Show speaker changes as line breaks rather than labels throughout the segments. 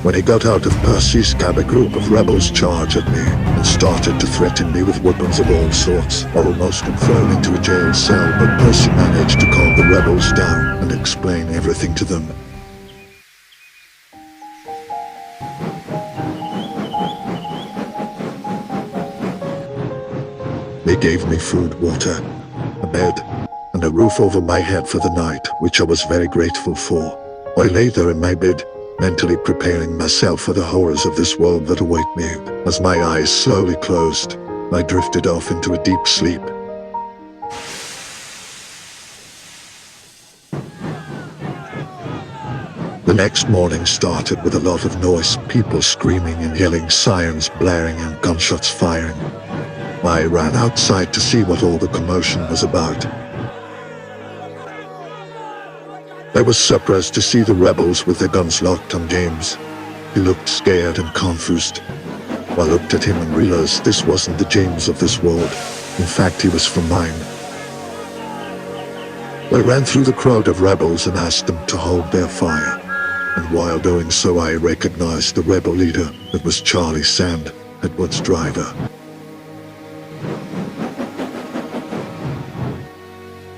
When he got out of Percy's cab, a group of rebels charged at me and started to threaten me with weapons of all sorts. I almost got thrown into a jail cell, but Percy managed to calm the rebels down and explain everything to them. They gave me food, water, a bed, and a roof over my head for the night, which I was very grateful for. I lay there in my bed, mentally preparing myself for the horrors of this world that await me. As my eyes slowly closed, I drifted off into a deep sleep. The next morning started with a lot of noise, people screaming and yelling, sirens blaring and gunshots firing. I ran outside to see what all the commotion was about. I was surprised to see the rebels with their guns locked on James. He looked scared and confused. I looked at him and realized this wasn't the James of this world. In fact, he was from mine. I ran through the crowd of rebels and asked them to hold their fire. And while doing so, I recognized the rebel leader. It was Charlie Sand, Edward's driver.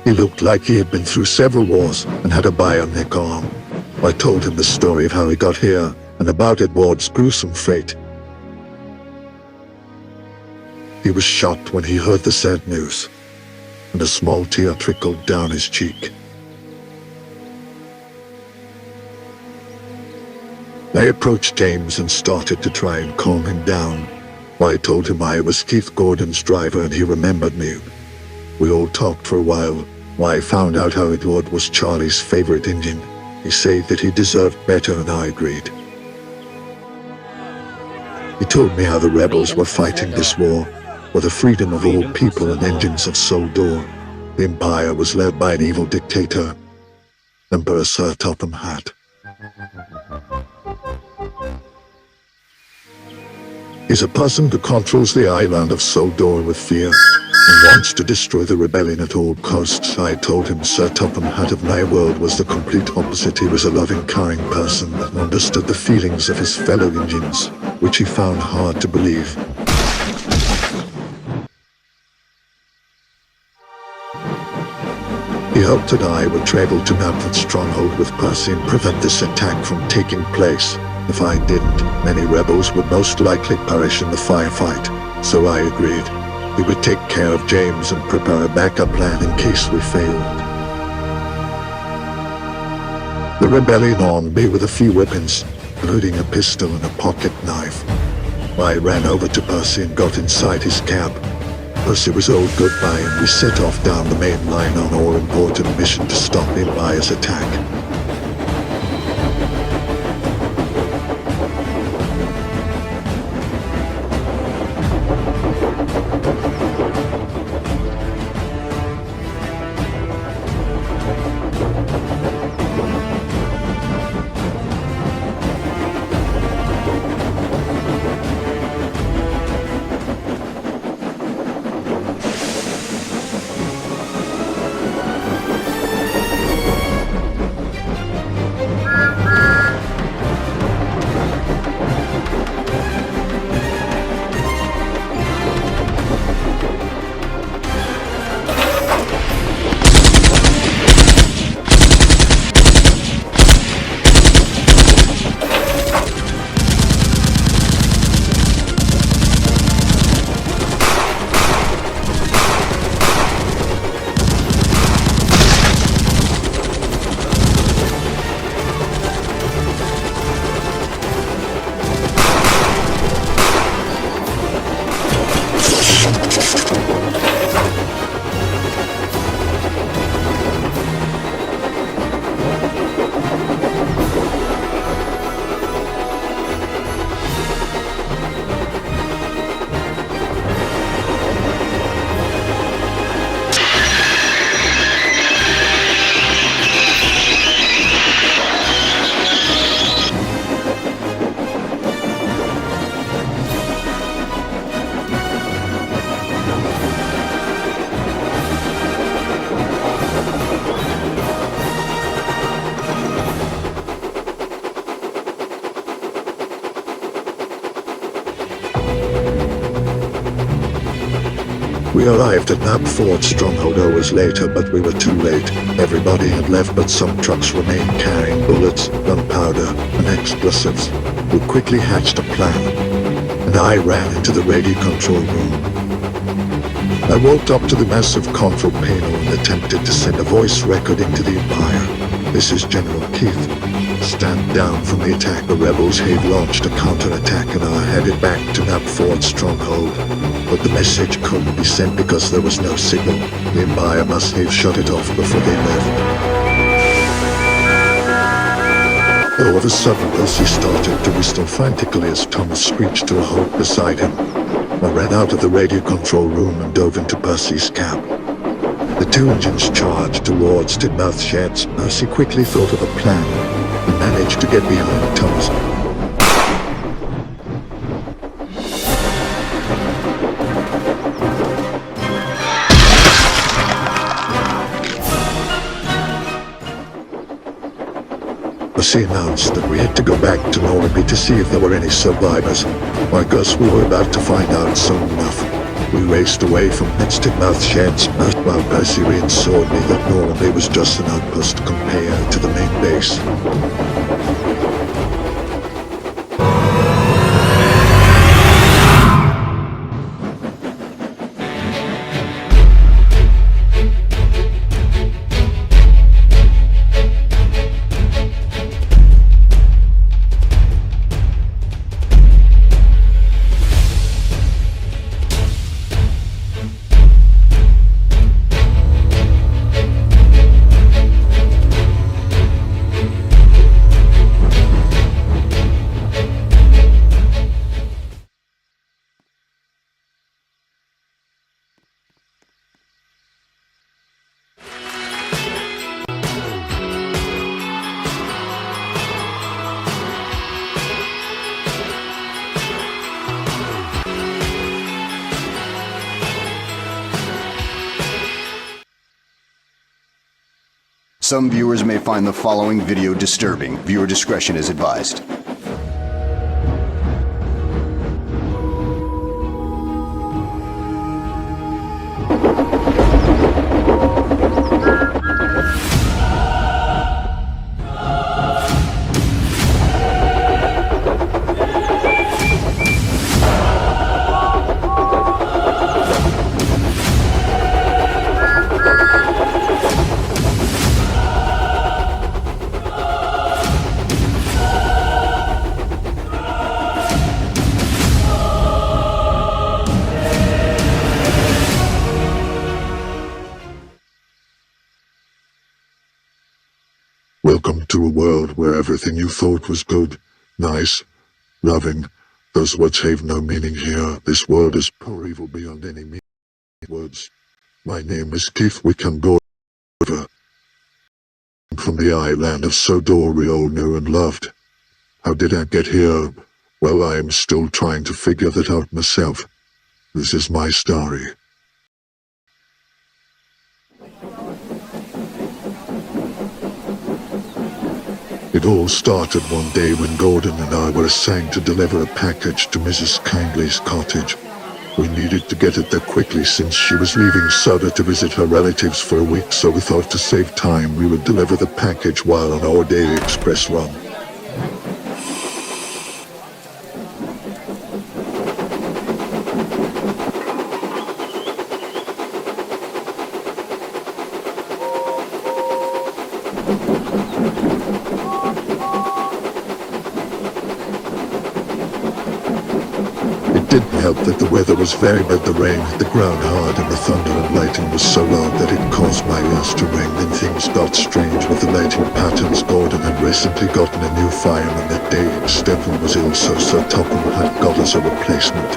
He looked like he had been through several wars and had a bionic arm. I told him the story of how he got here and about Edward's gruesome fate. He was shocked when he heard the sad news, and a small tear trickled down his cheek. I approached James and started to try and calm him down. I told him I was Keith Gordon's driver and he remembered me. We all talked for a while. I found out how Edward was Charlie's favorite Indian. He said that he deserved better and I agreed. He told me how the rebels were fighting this war for the freedom of all people and Indians of Soldor. The empire was led by an evil dictator, Emperor Sir Topham Hatt. He's a person who controls the island of Soldor with fear and wants to destroy the rebellion at all costs. I told him Sir Topham Hatt of my world was the complete opposite. He was a loving, caring person that understood the feelings of his fellow Indians, which he found hard to believe. He hoped that I would travel to Mountford Stronghold with Percy and prevent this attack from taking place. If I didn't, many rebels would most likely perish in the firefight, so I agreed. He would take care of James and prepare a backup plan in case we failed. The rebellion armed me with a few weapons, including a pistol and a pocket knife. I ran over to Percy and got inside his cab. Percy was all goodbye and we set off down the main line on our important mission to stop Empire's attack. We arrived at Map Fort Stronghold hours later, but we were too late. Everybody had left, but some trucks remained carrying bullets, gunpowder, and explosives. We quickly hatched a plan, and I ran into the radio control room. I walked up to the massive control panel and attempted to send a voice record into the Empire. This is General Keith. Stand down from the attack. The rebels have launched a counterattack and are headed back to Map Fort Stronghold. But the message couldn't be sent because there was no signal. The Empire must have shut it off before they left. All of a sudden, Percy started to whistle frantically as Thomas screeched to a halt beside him. I ran out of the radio control room and dove into Percy's cab. The two engines charged towards Tidmouth Sheds. Percy quickly thought of a plan and managed to get behind Thomas. Percy announced that we had to go back to Normandy to see if there were any survivors. I guess we were about to find out soon enough. We raced away from Tidmouth Sheds while Percy reassured me that Normandy was just an outpost compared to the main base.
Some viewers may find the following video disturbing. Viewer discretion is advised.
Welcome to a world where everything you thought was good, nice, loving, those words have no meaning here. This world is pure evil beyond any meaning words. My name is Keith Wickham Gorver. From the island of Sodor we all knew and loved. How did I get here? Well, I am still trying to figure that out myself. This is my story. It all started one day when Gordon and I were assigned to deliver a package to Mrs. Kindley's cottage. We needed to get it there quickly since she was leaving Sutter to visit her relatives for a week, so we thought to save time we would deliver the package while on our daily express run. It didn't help that the weather was very bad. The rain hit the ground hard and the thunder and lightning was so loud that it caused my ears to ring. Then things got strange with the lighting patterns. Gordon had recently gotten a new fireman that day. Stephen was ill, so Sir Topham had got us a replacement.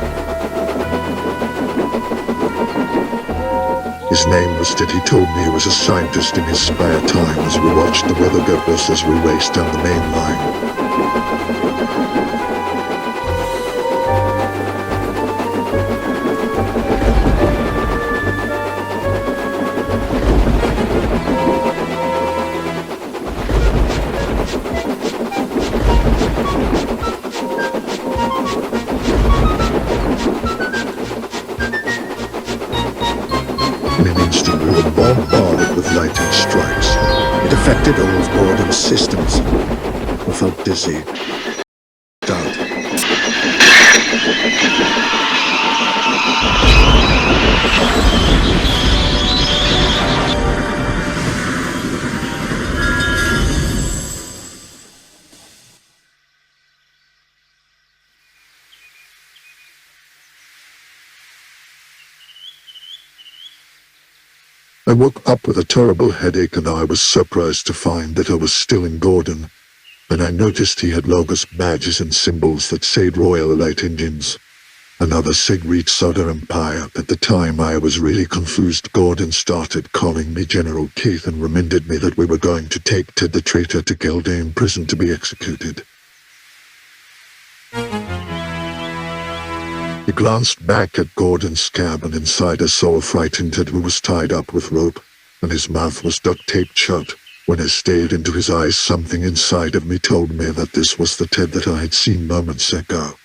His name was Ted. He told me he was a scientist in his spare time as we watched the weather get worse as we raced down the main line. In an instant, we were bombarded with lightning strikes. It affected all of Gordon's systems. I felt dizzy. Doubt. I woke up with a terrible headache, and I was surprised to find that I was still in Gordon. And I noticed he had logos, badges, and symbols that said Royal Elite Engines. Another said Reed Soda Empire. At the time I was really confused. Gordon started calling me General Keith and reminded me that we were going to take Ted the traitor to Galdane prison to be executed. He glanced back at Gordon's cab, and inside I saw a frightened Ted who was tied up with rope, and his mouth was duct-taped shut. When I stared into his eyes, something inside of me told me that this was the Ted that I had seen moments ago.